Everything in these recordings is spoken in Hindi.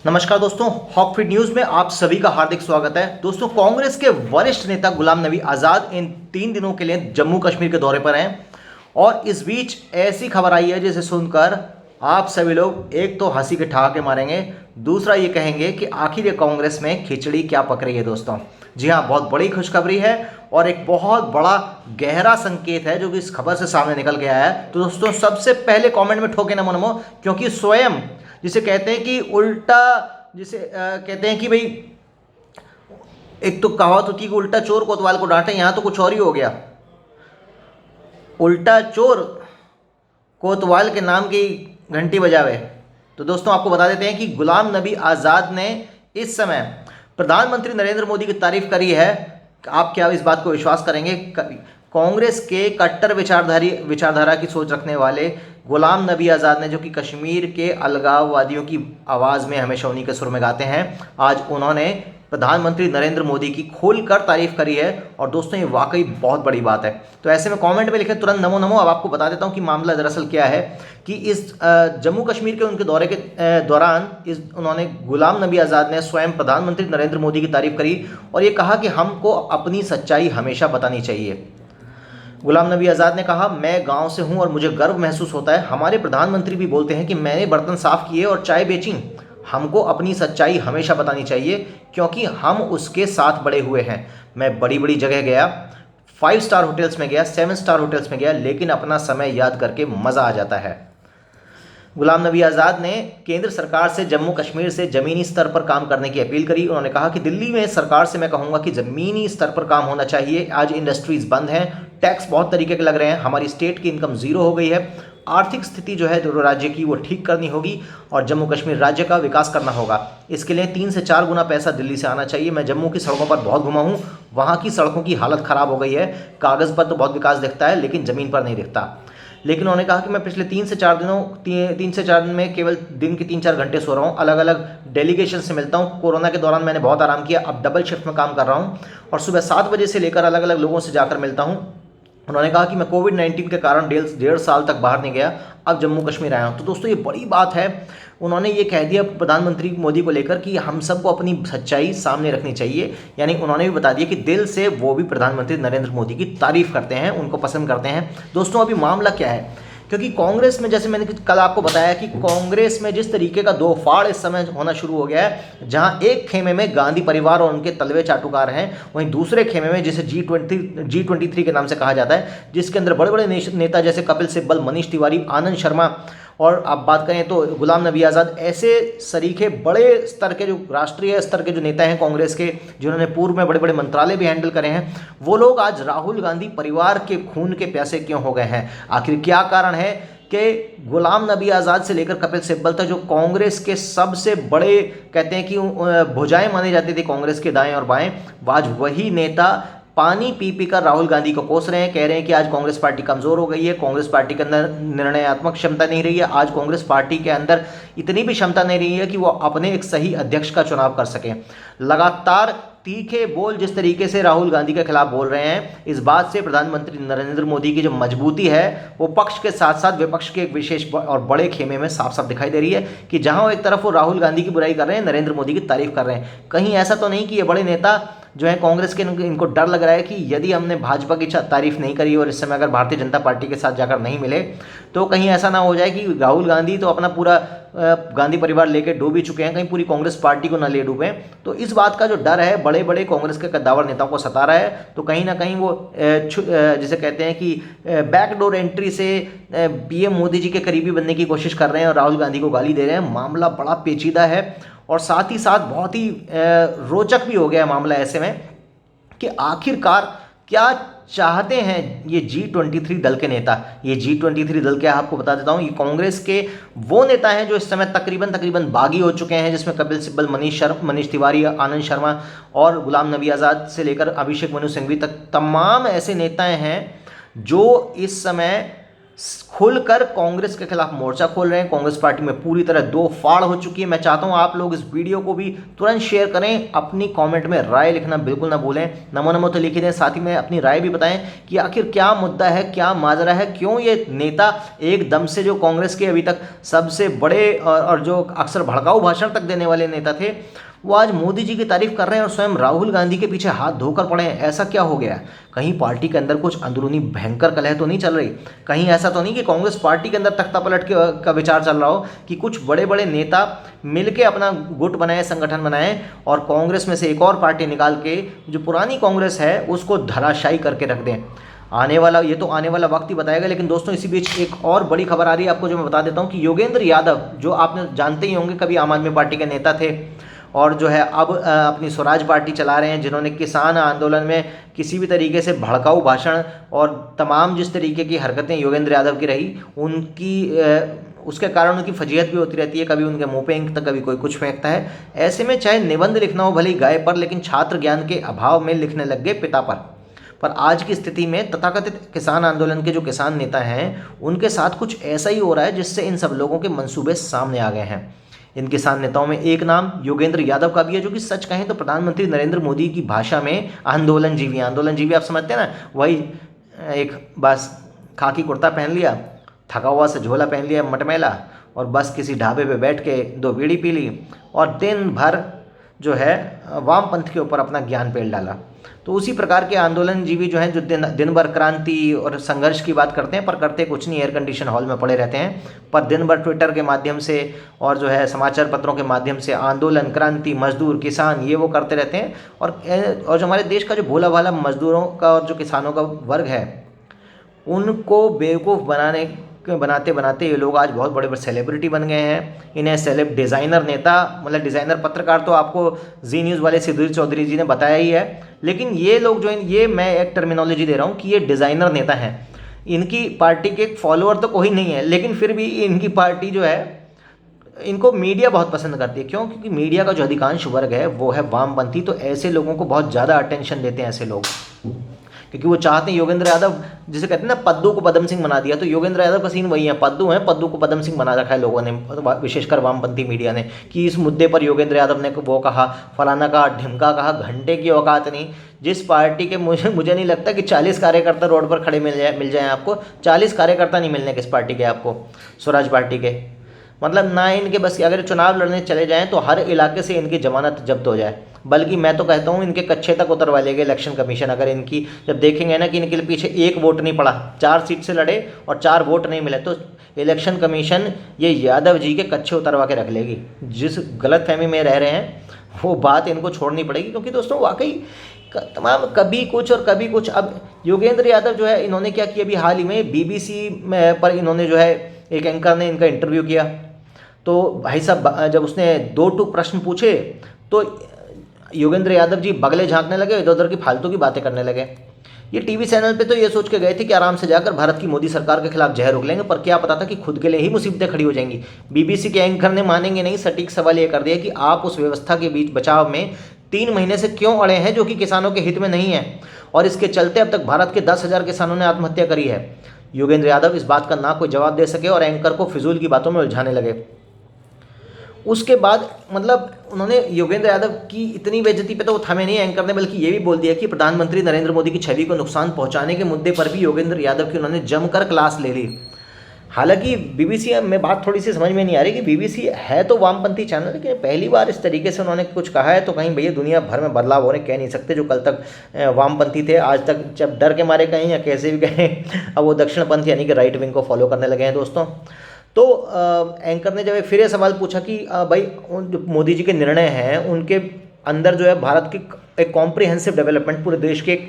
नमस्कार दोस्तों, हॉक फीड न्यूज में आप सभी का हार्दिक स्वागत है। दोस्तों, कांग्रेस के वरिष्ठ नेता गुलाम नबी आजाद इन 3 दिनों के लिए जम्मू कश्मीर के दौरे पर हैं और इस बीच ऐसी खबर आई है जिसे सुनकर आप सभी लोग एक तो हंसी के ठहाके मारेंगे, दूसरा ये कहेंगे कि आखिर ये कांग्रेस में खिचड़ी क्या पक रही है। दोस्तों जी हाँ, बहुत बड़ी खुशखबरी है और एक बहुत बड़ा गहरा संकेत है जो कि इस खबर से सामने निकल के आया है। तो दोस्तों, सबसे पहले कमेंट में ठोके नमो नमो, क्योंकि स्वयं जिसे कहते हैं कि उल्टा, जिसे कहते हैं कि भाई एक तो कहावत होती है कि उल्टा चोर कोतवाल को डांटे, यहां तो कुछ और ही हो गया। उल्टा चोर कोतवाल के नाम की घंटी बजावे। तो दोस्तों, आपको बता देते हैं कि गुलाम नबी आज़ाद ने इस समय प्रधानमंत्री नरेंद्र मोदी की तारीफ करी है। आप क्या इस बात को विश्वास करेंगे? कांग्रेस के कट्टर विचारधारा की सोच रखने वाले गुलाम नबी आज़ाद ने, जो कि कश्मीर के अलगाववादियों की आवाज़ में हमेशा उन्हीं के सुर में गाते हैं, आज उन्होंने प्रधानमंत्री नरेंद्र मोदी की खोलकर तारीफ करी है। और दोस्तों, ये वाकई बहुत बड़ी बात है। तो ऐसे में कमेंट में लिखें तुरंत नमो नमो। अब आपको बता देता हूं कि मामला दरअसल क्या है कि इस जम्मू कश्मीर के उनके दौरे के दौरान उन्होंने गुलाम नबी आज़ाद ने स्वयं प्रधानमंत्री नरेंद्र मोदी की तारीफ करी और ये कहा कि हमको अपनी सच्चाई हमेशा बतानी चाहिए। गुलाम नबी आज़ाद ने कहा, मैं गांव से हूं और मुझे गर्व महसूस होता है। हमारे प्रधानमंत्री भी बोलते हैं कि मैंने बर्तन साफ किए और चाय बेची। हमको अपनी सच्चाई हमेशा बतानी चाहिए क्योंकि हम उसके साथ बड़े हुए हैं। मैं बड़ी बड़ी जगह गया, 5 स्टार होटल्स में गया, 7 स्टार होटल्स में गया, लेकिन अपना समय याद करके मज़ा आ जाता है। गुलाम नबी आज़ाद ने केंद्र सरकार से जम्मू कश्मीर से ज़मीनी स्तर पर काम करने की अपील करी। उन्होंने कहा कि दिल्ली में सरकार से मैं कहूँगा कि ज़मीनी स्तर पर काम होना चाहिए। आज इंडस्ट्रीज़ बंद हैं, टैक्स बहुत तरीके के लग रहे हैं, हमारी स्टेट की इनकम ज़ीरो हो गई है। आर्थिक स्थिति जो है जो राज्य की वो ठीक करनी होगी और जम्मू कश्मीर राज्य का विकास करना होगा। इसके लिए 3 से 4 गुना पैसा दिल्ली से आना चाहिए। मैं जम्मू की सड़कों पर बहुत घुमा हूँ, वहाँ की सड़कों की हालत ख़राब हो गई है। कागज़ पर तो बहुत विकास दिखता है लेकिन ज़मीन पर नहीं दिखता। लेकिन उन्होंने कहा कि मैं पिछले 3 से 4 दिन में केवल दिन के 3-4 घंटे सो रहा हूँ, अलग अलग डेलीगेशन से मिलता हूँ। कोरोना के दौरान मैंने बहुत आराम किया, अब डबल शिफ्ट में काम कर रहा हूँ और सुबह 7 बजे से लेकर अलग अलग लोगों से जाकर मिलता हूँ। उन्होंने कहा कि मैं कोविड-19 के कारण 1.5 साल तक बाहर नहीं गया, अब जम्मू कश्मीर आया हूँ। तो दोस्तों, ये बड़ी बात है। उन्होंने ये कह दिया प्रधानमंत्री मोदी को लेकर कि हम सबको अपनी सच्चाई सामने रखनी चाहिए। यानी उन्होंने भी बता दिया कि दिल से वो भी प्रधानमंत्री नरेंद्र मोदी की तारीफ करते हैं, उनको पसंद करते हैं। दोस्तों, अभी मामला क्या है, क्योंकि कांग्रेस में, जैसे मैंने कल आपको बताया कि कांग्रेस में जिस तरीके का दो फाड़ इस समय होना शुरू हो गया है, जहां एक खेमे में गांधी परिवार और उनके तलवे चाटुकार हैं, वहीं दूसरे खेमे में जिसे G23 के नाम से कहा जाता है, जिसके अंदर बड़े बड़े नेता जैसे कपिल सिब्बल, मनीष तिवारी, आनंद शर्मा और आप बात करें तो गुलाम नबी आज़ाद, ऐसे सरीखे बड़े स्तर के जो राष्ट्रीय स्तर के जो नेता हैं कांग्रेस के, जिन्होंने पूर्व में बड़े बड़े मंत्रालय भी हैंडल करे हैं, वो लोग आज राहुल गांधी परिवार के खून के प्यासे क्यों हो गए हैं? आखिर क्या कारण है कि गुलाम नबी आज़ाद से लेकर कपिल सिब्बल तक, जो कांग्रेस के सबसे बड़े, कहते हैं कि भुजाएं माने जाते थे कांग्रेस के दाएं और बाएं, आज वही नेता पानी पी पी कर राहुल गांधी को कोस रहे हैं। कह रहे हैं कि आज कांग्रेस पार्टी कमज़ोर हो गई है, कांग्रेस पार्टी के अंदर निर्णयात्मक क्षमता नहीं रही है, आज कांग्रेस पार्टी के अंदर इतनी भी क्षमता नहीं रही है कि वो अपने एक सही अध्यक्ष का चुनाव कर सकें। लगातार तीखे बोल जिस तरीके से राहुल गांधी के खिलाफ बोल रहे हैं, इस बात से प्रधानमंत्री नरेंद्र मोदी की जो मजबूती है वो पक्ष के साथ साथ विपक्ष के एक विशेष और बड़े खेमे में साफ साफ दिखाई दे रही है कि जहां वो एक तरफ वो राहुल गांधी की बुराई कर रहे हैं, नरेंद्र मोदी की तारीफ कर रहे हैं। कहीं ऐसा तो नहीं कि ये बड़े नेता जो है कांग्रेस के, इनको डर लग रहा है कि यदि हमने भाजपा की तारीफ नहीं करी और इस समय अगर भारतीय जनता पार्टी के साथ जाकर नहीं मिले तो कहीं ऐसा ना हो जाए कि राहुल गांधी तो अपना पूरा गांधी परिवार लेकर डूब ही चुके हैं, कहीं पूरी कांग्रेस पार्टी को ना ले डूबे। तो इस बात का जो डर है बड़े बड़े कांग्रेस के कद्दावर नेताओं को सता रहा है। तो कहीं ना कहीं वो जिसे कहते हैं कि बैकडोर एंट्री से पीएम मोदी जी के करीबी बनने की कोशिश कर रहे हैं और राहुल गांधी को गाली दे रहे हैं। मामला बड़ा पेचीदा है और साथ ही साथ बहुत ही रोचक भी हो गया मामला ऐसे में कि आखिरकार क्या चाहते हैं ये G23 दल के नेता। ये G23 दल क्या, आपको बता देता हूँ, ये कांग्रेस के वो नेता हैं जो इस समय तकरीबन बागी हो चुके हैं, जिसमें कपिल सिब्बल, मनीष तिवारी, आनंद शर्मा और गुलाम नबी आज़ाद से लेकर अभिषेक मनु सिंघवी तक तमाम ऐसे नेताएं हैं जो इस समय खुलकर कांग्रेस के खिलाफ मोर्चा खोल रहे हैं। कांग्रेस पार्टी में पूरी तरह दो फाड़ हो चुकी है। मैं चाहता हूं आप लोग इस वीडियो को भी तुरंत शेयर करें, अपनी कमेंट में राय लिखना बिल्कुल ना भूलें। नमो नमो तो लिख ही दें, साथ ही में अपनी राय भी बताएं कि आखिर क्या मुद्दा है, क्या माजरा है, क्यों ये नेता एकदम से जो कांग्रेस के अभी तक सबसे बड़े और जो अक्सर भड़काऊ भाषण तक देने वाले नेता थे, वो आज मोदी जी की तारीफ कर रहे हैं और स्वयं राहुल गांधी के पीछे हाथ धोकर पड़े हैं। ऐसा क्या हो गया? कहीं पार्टी के अंदर कुछ अंदरूनी भयंकर कलह तो नहीं चल रही? कहीं ऐसा तो नहीं कि कांग्रेस पार्टी के अंदर तख्ता पलट का विचार चल रहा हो कि कुछ बड़े बड़े नेता मिलके अपना गुट बनाए, संगठन बनाए और कांग्रेस में से एक और पार्टी निकाल के जो पुरानी कांग्रेस है उसको धराशायी करके रख दें? आने वाला वक्त ही बताएगा। लेकिन दोस्तों इसी बीच एक और बड़ी खबर आ रही है आपको, जो मैं बता देता हूँ कि योगेंद्र यादव, जो आपने जानते ही होंगे, कभी आम आदमी पार्टी के नेता थे और जो है अब अपनी स्वराज पार्टी चला रहे हैं, जिन्होंने किसान आंदोलन में किसी भी तरीके से भड़काऊ भाषण और तमाम जिस तरीके की हरकतें योगेंद्र यादव की रही, उसके कारण उनकी फजीहत भी होती रहती है। कभी उनके मुंह पे इंक तो कभी कोई कुछ फेंकता है। ऐसे में चाहे निबंध लिखना हो भले ही गाय पर, लेकिन छात्र ज्ञान के अभाव में लिखने लग गए पिता पर आज की स्थिति में तथाकथित किसान आंदोलन के जो किसान नेता हैं, उनके साथ कुछ ऐसा ही हो रहा है जिससे इन सब लोगों के मंसूबे सामने आ गए हैं। इन किसान नेताओं में एक नाम योगेंद्र यादव का भी है, जो कि सच कहें तो प्रधानमंत्री नरेंद्र मोदी की भाषा में आंदोलन जीवी आप समझते हैं ना, वही एक बस खाकी कुर्ता पहन लिया, थका हुआ से झोला पहन लिया मटमैला, और बस किसी ढाबे पे बैठ के 2 बीड़ी पी ली और दिन भर जो है वामपंथ के ऊपर अपना ज्ञान पेल डाला। तो उसी प्रकार के आंदोलन जीवी जो हैं, जो दिन भर क्रांति और संघर्ष की बात करते हैं पर करते कुछ नहीं, एयर कंडीशन हॉल में पड़े रहते हैं, पर दिन भर ट्विटर के माध्यम से और जो है समाचार पत्रों के माध्यम से आंदोलन, क्रांति, मजदूर, किसान, ये वो करते रहते हैं। और जो हमारे देश का जो भोला भाला मजदूरों का और जो किसानों का वर्ग है, उनको बेवकूफ़ बनाते बनाते ये लोग आज बहुत बड़े बड़े सेलिब्रिटी बन गए हैं। इन्हें डिज़ाइनर नेता, मतलब डिज़ाइनर पत्रकार तो आपको जी न्यूज़ वाले सिद्धू चौधरी जी ने बताया ही है, लेकिन ये लोग जो ये मैं एक टर्मिनोलॉजी दे रहा हूँ कि ये डिज़ाइनर नेता हैं। इनकी पार्टी के फॉलोअर तो कोई नहीं है, लेकिन फिर भी इनकी पार्टी जो है, इनको मीडिया बहुत पसंद करती है। क्यों? क्योंकि मीडिया का जो अधिकांश वर्ग है वो है वामपंथी, तो ऐसे लोगों को बहुत ज़्यादा अटेंशन देते हैं ऐसे लोग, क्योंकि वो चाहते हैं योगेंद्र यादव, जिसे कहते हैं ना पद्दू को पद्म सिंह बना दिया, तो योगेंद्र यादव का सीन वही है, पद्दू है, पद्दू को पद्म सिंह बना रखा है लोगों ने, विशेषकर वामपंथी मीडिया ने, कि इस मुद्दे पर योगेंद्र यादव ने वो कहा, फलाना कहा, ढिमका कहा, घंटे की औकात नहीं। जिस पार्टी के मुझे नहीं लगता कि 40 कार्यकर्ता रोड पर खड़े मिल जाएँ आपको, 40 कार्यकर्ता नहीं मिलने किस पार्टी के आपको, स्वराज पार्टी के, मतलब ना इनके बस कि अगर चुनाव लड़ने चले जाएं तो हर इलाके से इनकी जमानत जब्त हो जाए। बल्कि मैं तो कहता हूं इनके कच्चे तक उतरवा लेगा इलेक्शन कमीशन, अगर इनकी जब देखेंगे ना कि इनके पीछे एक वोट नहीं पड़ा, 4 सीट से लड़े और 4 वोट नहीं मिले, तो इलेक्शन कमीशन ये यादव जी के कच्चे उतरवा के रख लेगी। जिस गलतफहमी में रह रहे हैं वो बात इनको छोड़नी पड़ेगी, क्योंकि दोस्तों वाकई तमाम कभी कुछ और कभी कुछ। अब योगेंद्र यादव जो है, इन्होंने क्या किया, अभी हाल ही में BBC पर इन्होंने जो है, एक एंकर ने इनका इंटरव्यू किया, तो भाई साहब जब उसने 2 प्रश्न पूछे तो योगेंद्र यादव जी बगले झांकने लगे, इधर उधर की फालतू की बातें करने लगे। ये टीवी चैनल पे तो ये सोच के गए थे कि आराम से जाकर भारत की मोदी सरकार के खिलाफ जहर उगलेंगे, पर क्या पता था कि खुद के लिए ही मुसीबतें खड़ी हो जाएंगी। BBC के एंकर ने मानेंगे नहीं, सटीक सवाल ये कर दिया कि आप उस व्यवस्था के बीच बचाव में 3 महीने से क्यों अड़े हैं जो कि किसानों के हित में नहीं है, और इसके चलते अब तक भारत के 10,000 किसानों ने आत्महत्या करी है। योगेंद्र यादव इस बात का ना कोई जवाब दे सके और एंकर को फिजूल की बातों में उलझाने लगे। उसके बाद मतलब उन्होंने योगेंद्र यादव की इतनी बेइज्जती पे तो वो थमे नहीं एंकर ने, बल्कि ये भी बोल दिया कि प्रधानमंत्री नरेंद्र मोदी की छवि को नुकसान पहुंचाने के मुद्दे पर भी योगेंद्र यादव की उन्होंने जमकर क्लास ले ली। हालांकि BBC में बात थोड़ी सी समझ में नहीं आ रही कि BBC है तो वामपंथी चैनल, लेकिन पहली बार इस तरीके से उन्होंने कुछ कहा है, तो कहीं भैया दुनिया भर में बदलाव हो रहे, कह नहीं सकते। जो कल तक वामपंथी थे, आज तक जब डर के मारे कहें या कैसे भी कहें, अब वो दक्षिणपंथी यानी कि राइट विंग को फॉलो करने लगे हैं दोस्तों। तो एंकर ने जब फिर ये सवाल पूछा कि भाई जो मोदी जी के निर्णय हैं उनके अंदर जो है भारत की एक कॉम्प्रिहेंसिव डेवलपमेंट, पूरे देश के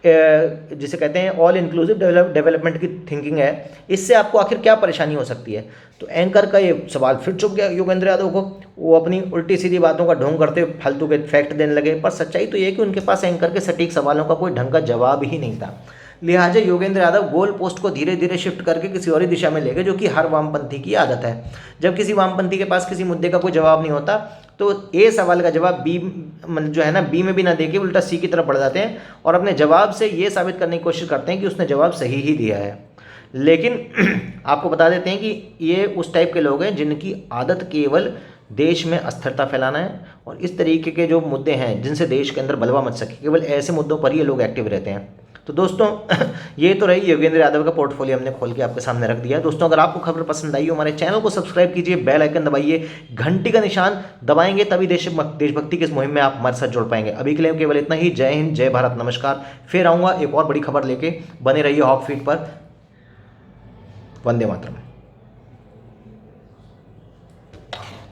जिसे कहते हैं ऑल इंक्लूसिव डेवलपमेंट की थिंकिंग है, इससे आपको आखिर क्या परेशानी हो सकती है। तो एंकर का ये सवाल फिर चुप गया योगेंद्र यादव को, वो अपनी उल्टी सीधी बातों का ढोंग करते हुए फालतू के फैक्ट देने लगे। पर सच्चाई तो ये कि उनके पास एंकर के सटीक सवालों का कोई ढंग का जवाब ही नहीं था। लिहाजा योगेंद्र यादव गोल पोस्ट को धीरे धीरे शिफ्ट करके किसी और ही दिशा में ले गए, जो कि हर वामपंथी की आदत है। जब किसी वामपंथी के पास किसी मुद्दे का कोई जवाब नहीं होता तो ए सवाल का जवाब बी जो है ना, बी में भी ना देके उल्टा सी की तरफ बढ़ जाते हैं और अपने जवाब से ये साबित करने की कोशिश करते हैं कि उसने जवाब सही ही दिया है। लेकिन आपको बता देते हैं कि ये उस टाइप के लोग हैं जिनकी आदत केवल देश में अस्थिरता फैलाना है, और इस तरीके के जो मुद्दे हैं जिनसे देश के अंदर बलवा मच सके, केवल ऐसे मुद्दों पर ही ये लोग एक्टिव रहते हैं। तो दोस्तों ये तो रही योगेंद्र यादव का पोर्टफोलियो, हमने खोल के आपके सामने रख दिया। दोस्तों अगर आपको खबर पसंद आई हो, हमारे चैनल को सब्सक्राइब कीजिए, बेल आइकन दबाइए, घंटी का निशान दबाएंगे, तभी देशभक्ति की इस मुहिम में आप हमारे साथ जुड़ पाएंगे। अभी के लिए केवल इतना ही। जय हिंद, जय भारत, नमस्कार। फिर आऊँगा एक और बड़ी खबर लेके, बने रहिए हॉक फीट पर। वंदे मातरम।